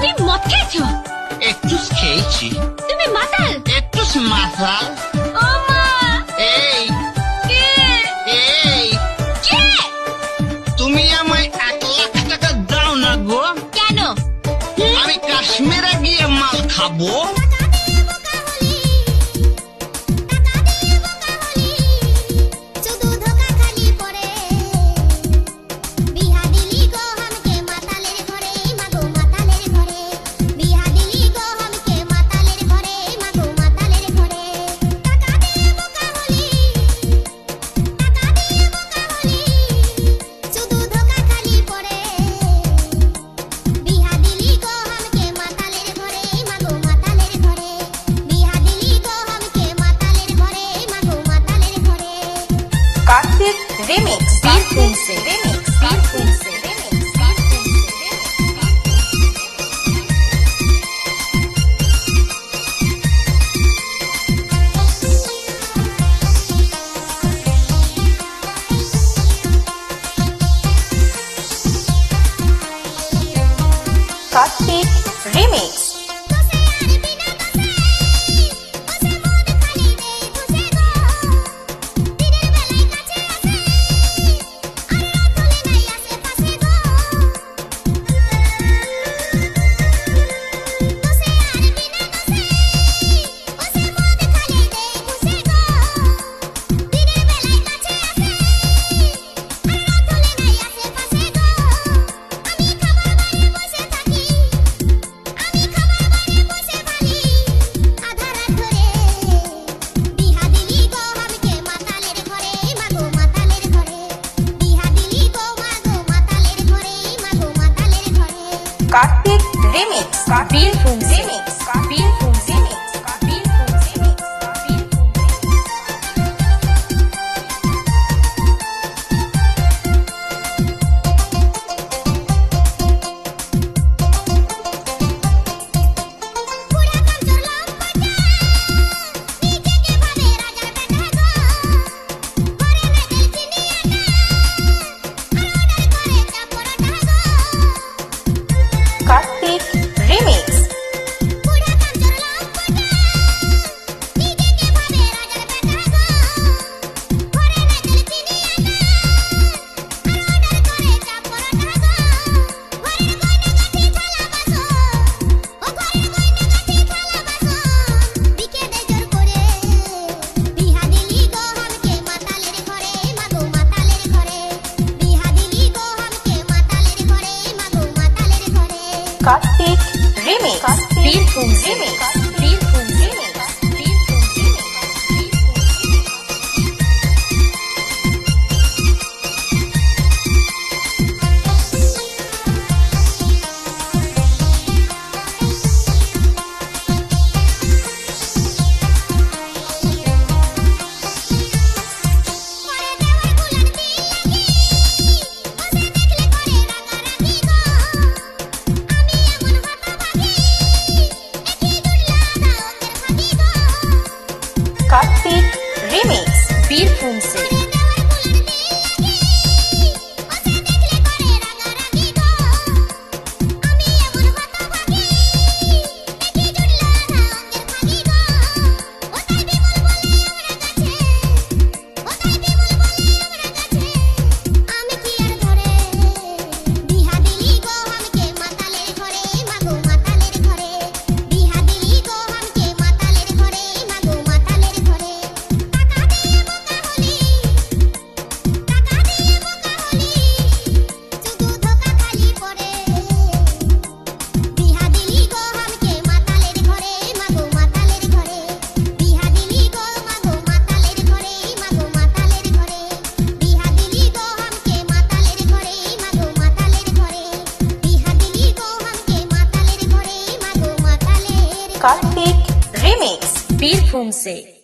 তুমি মদ খেয়েছো? একটু খেয়েছি। তুমি মাতাল? একটু মাতাল। ও মা! এই কে? এই কে? তুমি আমায় 1,00,000 টাকা দাও না গো। কেন? আমি কাশ্মীরে গিয়ে মাল খাবো। कार्तिक रिमिक्स बीरपुर से रिमिक्स बीरपुर से remix Kartik remix Kartik remix Birpur remix Birpur remix Birpur remix Kartik remix Kartik remix Birpur remix Birpur remix Birpur Kartik remix Birpur से कार्तिक रिमिक्स बीरपुर से।